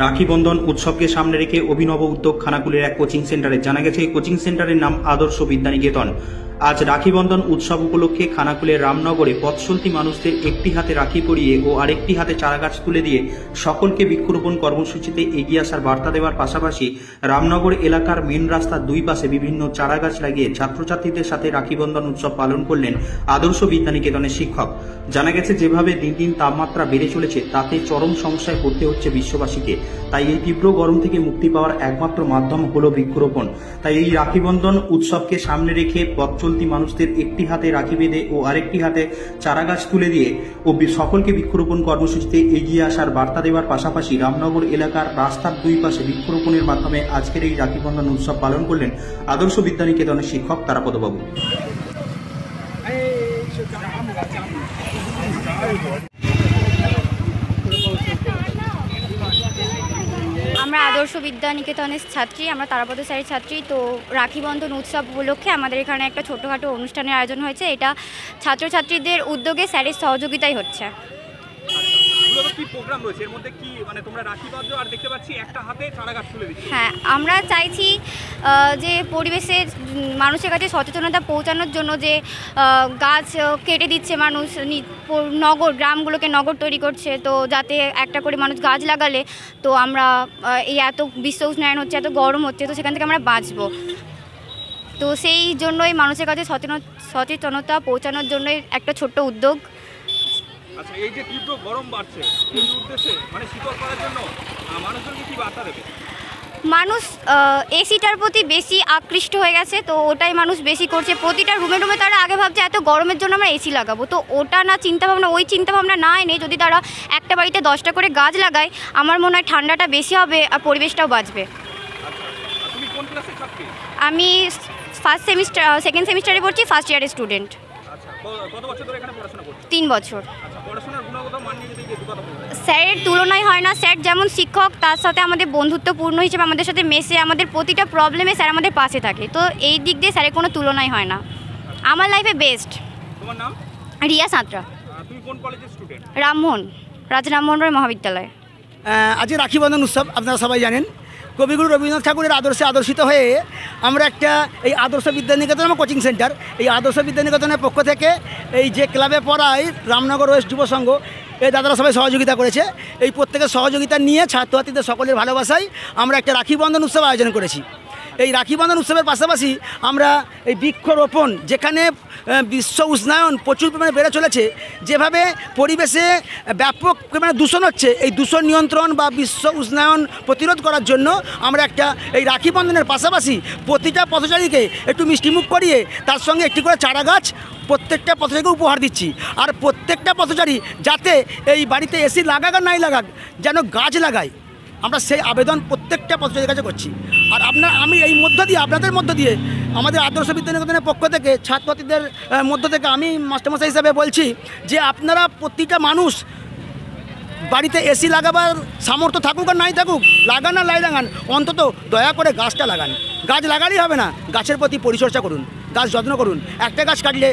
রাখি বন্ধন উৎসবকে সামনে রেখে অভিনব উদ্যোগ খানাকুলের এক কোচিং সেন্টারে। জানা গেছে এই কোচিং সেন্টারের নাম আদর্শ বিদ্যানিকেতন। আজ রাখি বন্ধন উৎসব উপলক্ষে খানাকুলের রামনগরে পথচলতি মানুষদের একটি হাতে রাখি পরিয়ে ও আরেকটি হাতে চারাগাছ তুলে দিয়ে সকলকে বৃক্ষরোপণ কর্মসূচিতে এগিয়ে আসার বার্তা দেওয়ার পাশাপাশি রামনগর এলাকার মেন রাস্তার দুই পাশে বিভিন্ন চারাগাছ লাগিয়ে ছাত্রছাত্রীদের সাথে রাখি বন্ধন উৎসব পালন করলেন আদর্শ বিদ্যানিকেতনের শিক্ষক। জানা গেছে যেভাবে দিন দিন তাপমাত্রা বেড়ে চলেছে তাতে চরম সমস্যায় পড়তে হচ্ছে বিশ্ববাসীকে। তাই এই তীব্র গরম থেকে মুক্তি পাওয়ার একমাত্র মাধ্যম হলো বৃক্ষরোপণ। তাই এই রাখি বন্ধন উৎসবকে সামনে রেখে পথচলতি মানুষদের একটি হাতে রাখি বেঁধে ও আরেকটি হাতে চারাগাছ তুলে দিয়ে ও সকলকে বৃক্ষরোপণ কর্মসূচিতে এগিয়ে আসার বার্তা দেওয়ার পাশাপাশি রামনগর এলাকার রাস্তার দুই পাশে বৃক্ষরোপণের মাধ্যমে আজকের এই রাখি বন্ধন উৎসব পালন করলেন আদর্শ বিদ্যানিকেতনের শিক্ষক তারাপদবাবু। আমরা আদর্শ বিদ্যানিকেতনের ছাত্রী, আমরা তারাপদ স্যারের ছাত্রী। তো রাখি বন্ধন উৎসব উপলক্ষে আমাদের এখানে একটা ছোটোখাটো অনুষ্ঠানের আয়োজন হয়েছে। এটা ছাত্রছাত্রীদের উদ্যোগে স্যারের সহযোগিতায় হচ্ছে। হ্যাঁ, আমরা চাইছি যে পরিবেশে মানুষের কাছে সচেতনতা পৌঁছানোর জন্য যে গাছ কেটে দিচ্ছে মানুষ, গ্রামগুলোকে নগর তৈরি করছে, তো যাতে একটা করে মানুষ গাছ লাগালে তো আমরা এই এত বিশ্ব উষ্ণায়ন হচ্ছে, এত গরম হচ্ছে, তো সেখান থেকে আমরা বাঁচবো। তো সেই জন্যই মানুষের কাছে সচেতনতা পৌঁছানোর জন্যই একটা ছোট্ট উদ্যোগ। আচ্ছা, এই যে তীব্র গরম বাড়ছে এই উদ্দেশ্যে মানে শীতল করার জন্য মানুষজনকে কি বার্তা দেবে? মানুষ এসিটার প্রতি বেশি আকৃষ্ট হয়ে গেছে, তো ওটাই মানুষ বেশি করছে। প্রতিটা রুমে রুমে তারা আগে ভাবছে এত গরমের জন্য আমরা এসি লাগাবো, তো ওটা না চিন্তাভাবনা, ওই চিন্তাভাবনা না এনে যদি তারা একটা বাড়িতে 10টা করে গাছ লাগায়, আমার মনে হয় ঠান্ডাটা বেশি হবে আর পরিবেশটাও বাঁচবে। তুমি কোন ক্লাসের ছাত্রী? আমি সেকেন্ড সেমিস্টারে পড়ছি, ফার্স্ট ইয়ারের স্টুডেন্ট। কত বছর ধরে এখানে পড়াশোনা করছো? 3 বছর। আচ্ছা, পড়াশোনার গুণগত মান নিয়ে যদি একটু কথা বলবেন। স্যারের তুলনাই হয় না। স্যার যেমন শিক্ষক, তার সাথে আমাদের বন্ধুত্বপূর্ণ হিসেবে আমাদের সাথে মেশে, আমাদের প্রতিটা প্রবলেমে স্যার আমাদের পাশে থাকে। তো এই দিক দিয়ে স্যারের কোনো তুলনাই হয় না। আমার লাইফে বেস্ট। তোমার নাম? রিয়া সাঁতরা। তুমি কোন কলেজের স্টুডেন্ট? রামমোহন, রাজা রামমোহন রায় মহাবিদ্যালয়। আজকে রাখি বন্ধন উৎসব আপনারা সবাই জানেন। কবিগুরু রবীন্দ্রনাথ ঠাকুরের আদর্শে আদর্শিত হয়ে আমরা একটা এই আদর্শ বিদ্যানিকেতন আমার কোচিং সেন্টার, এই আদর্শ বিদ্যানিকেতনের পক্ষ থেকে এই যে ক্লাবে পড়ায় রামনগর ওয়েস্ট যুব সংঘ, এই দাদারা সবাই সহযোগিতা করেছে। এই প্রত্যেকের সহযোগিতা নিয়ে ছাত্রছাত্রীদের সকলের ভালোবাসায় আমরা একটা রাখি বন্ধন উৎসব আয়োজন করেছি। এই রাখি বন্ধন উৎসবের পাশাপাশি আমরা এই বৃক্ষরোপণ, যেখানে বিশ্ব উষ্ণায়ন প্রচুর পরিমাণে বেড়ে চলেছে, যেভাবে পরিবেশে ব্যাপক পরিমাণে দূষণ হচ্ছে, এই দূষণ নিয়ন্ত্রণ বা বিশ্ব উষ্ণায়ন প্রতিরোধ করার জন্য আমরা একটা এই রাখি বন্ধনের পাশাপাশি প্রতিটা পথচারীকে একটু মিষ্টিমুখ করিয়ে তার সঙ্গে একটি করে চারা গাছ প্রত্যেকটা পথচারীকে উপহার দিচ্ছি। আর প্রত্যেকটা পথচারী যাতে এই বাড়িতে এসি লাগাক আর নাই লাগাক, যেন গাছ লাগায়, আমরা সেই আবেদন প্রত্যেকটা পথচারীর কাছে করছি। আর আমি এই মধ্য দিয়ে, আপনাদের মধ্য দিয়ে, আমাদের আদর্শ বিদ্যানিকেতনের পক্ষ থেকে ছাত্রছাত্রীদের মধ্য থেকে আমি মাস্টারমশাই হিসাবে বলছি যে আপনারা প্রতিটা মানুষ বাড়িতে এসি লাগাবার সামর্থ্য থাকুক আর নাই থাকুক, লাগান আর লাই লাগান, অন্তত দয়া করে গাছটা লাগান। গাছ লাগালেই হবে না, গাছের প্রতি পরিচর্যা করুন, গাছ যত্ন করুন। একটা গাছ কাটলে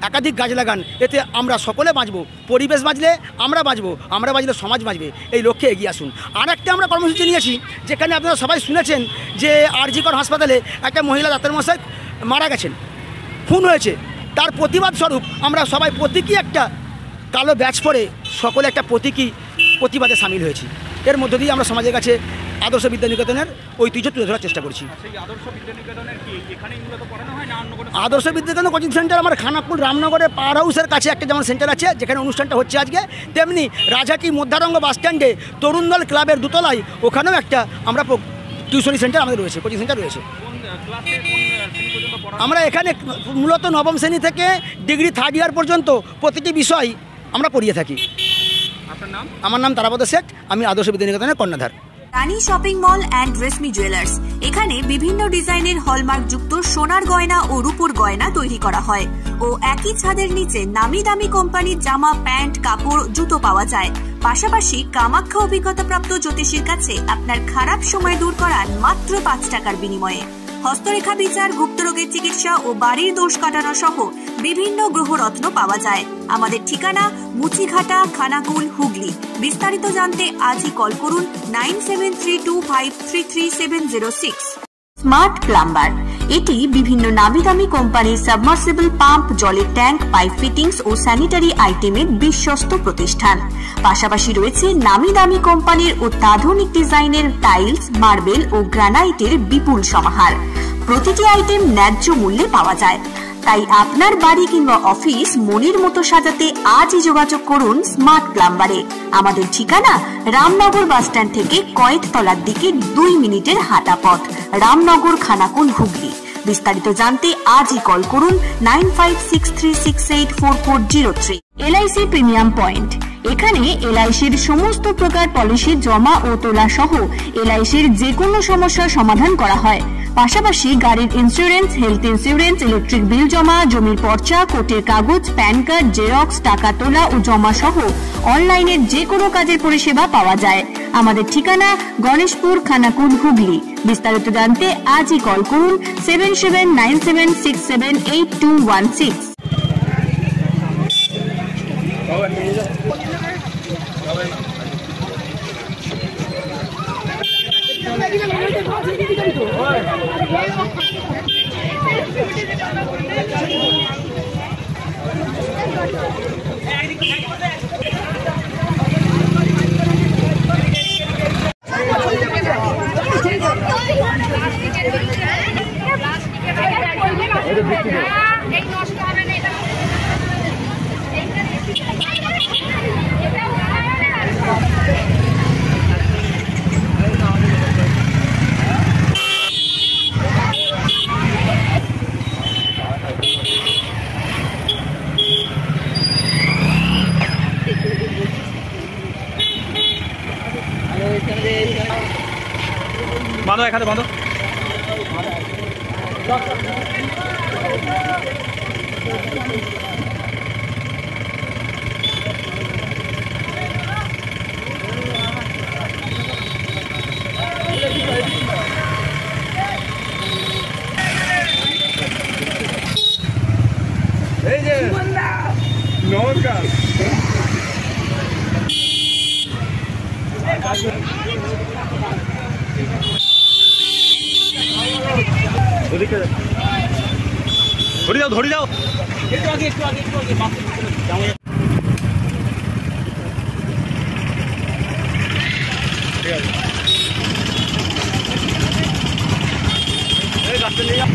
একাধিক গাছ লাগান, এতে আমরা সকলে বাঁচবো, পরিবেশ বাঁচলে আমরা বাঁচবো, আমরা বাঁচলে সমাজ বাঁচবে। এই লক্ষ্যে এগিয়ে আসুন। আর একটা আমরা কর্মসূচি নিয়েছি, যেখানে আপনারা সবাই শুনেছেন যে আরজিকর হাসপাতালে একটা মহিলা ডাক্তারমশাই মারা গেছেন, খুন হয়েছে। তার প্রতিবাদ স্বরূপ আমরা সবাই প্রতীকী একটা কালো ব্যাচ পরে সকলে একটা প্রতিবাদে সামিল হয়েছি। এর মধ্য দিয়ে আমরা সমাজের কাছে আদর্শ বিদ্যানিকেতনের ঐতিহ্য তুলে ধরার চেষ্টা করছি। আদর্শ বিদ্যানিকেতন কোচিং সেন্টার আমার খানাকুল রামনগরের পাওয়ার হাউসের কাছে একটা যেমন সেন্টার আছে, যেখানে অনুষ্ঠানটা হচ্ছে আজকে, তেমনি রাজাটি মধ্যারঙ্গ বাসস্ট্যান্ডে তরুণদল ক্লাবের দোতলায় ওখানেও একটা আমরা টিউশনি সেন্টার আমাদের রয়েছে, কোচিং সেন্টার রয়েছে। আমরা এখানে মূলত নবম শ্রেণী থেকে ডিগ্রি 3rd ইয়ার পর্যন্ত প্রতিটি বিষয় আমরা পড়িয়ে থাকি। আমার নাম তারাপদ শেঠ, আমি আদর্শ বিদ্যানিকেতনের কর্ণধার। Rani shopping mall and Reshmi jewellers, এখানে বিভিন্ন ডিজাইনের হলমার্ক যুক্ত সোনার গয়না ও রূপোর গয়না তৈরি করা হয় ও একই ছাদের নিচে নামি দামি কোম্পানির জামা, প্যান্ট, কাপড়, জুতো পাওয়া যায়। পাশাপাশি কামাখ্যা অভিজ্ঞতাপ্রাপ্ত জ্যোতিষীর কাছে আপনার খারাপ সময় দূর করান মাত্র 5 টাকার বিনিময়ে। হস্তরেখা বিচার, গুপ্তরোগের চিকিৎসা ও বাড়ির দোষ কাটানো সহ বিভিন্ন গ্রহরত্ন পাওয়া যায়। আমাদের ঠিকানা মুচিঘাটা, খানাকুল, হুগলি। বিস্তারিত জানতে আজই কল করুন 9732533706। স্মার্ট প্লাম্বার, এটি বিভিন্ন নামি দামি কোম্পানির সাবমার্সিবল পাম্প, জলের ট্যাঙ্ক, পাইপ ফিটিংস ও স্যানিটারি আইটেমের বিশ্বস্ত প্রতিষ্ঠান। পাশাপাশি রয়েছে নামি দামি কোম্পানির অত্যাধুনিক ডিজাইনের টাইলস, মার্বেল ও গ্রানাইটের বিপুল সমাহার। প্রতিটি আইটেম ন্যায্য মূল্যে পাওয়া যায়। তাই আপনার বাড়ি কিংবা অফিস মনের মতো সাজাতে আজই যোগাযোগ করুন স্মার্ট প্লাম্বারে। আমাদের ঠিকানা রামনগর বাসস্ট্যান্ড থেকে কয়েকতলার দিকে 2 মিনিটের হাঁটা পথ, রামনগর, খানাকুল, হুগলি। বিস্তারিত জানতে আজই কল করুন 9563684403। এলআইসি প্রিমিয়াম পয়েন্ট, এখানে এলআইসির সমস্ত প্রকার পলিসি জমা ও তোলা সহ এলআইসির যে কোনো সমস্যার সমাধান করা হয়। পাশাপাশি গাড়ির insurance, health insurance, electric bill জমা, জমির পর্চা, কোর্টের কাগজ, প্যান কার্ড, জেরক্স, টাকা তোলা ও জমা সহ অনলাইনের যে কোনো কাজের পরিষেবা পাওয়া যায়। আমাদের ঠিকানা গণেশপুর, খানাকুল, হুগলি। বিস্তারিত জানতে আজই কল করুন 7797678216। বাঁধো, এখানে বাঁধো। এই যে নমস্কার। ধরে যাও একটু আগে রাস্তা নিয়ে যাও।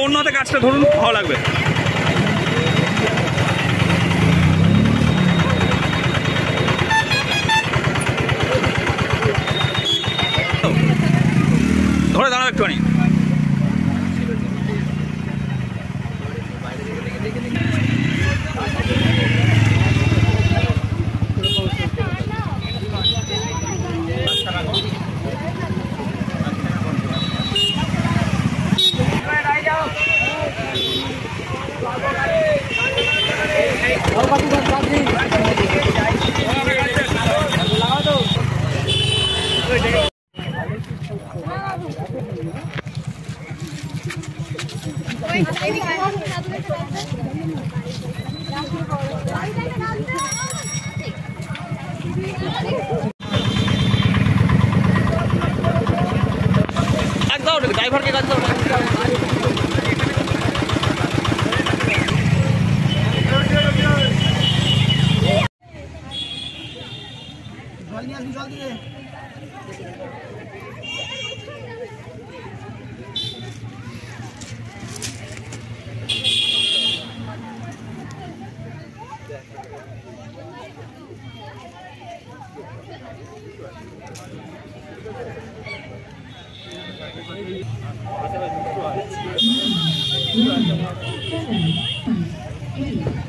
অন্য হাতে কাজটা ধরুন, ভালো লাগবে। ধরে দাঁড়াও একটুখানি। ড্রাইভারকে কাজ দাও। Thank you.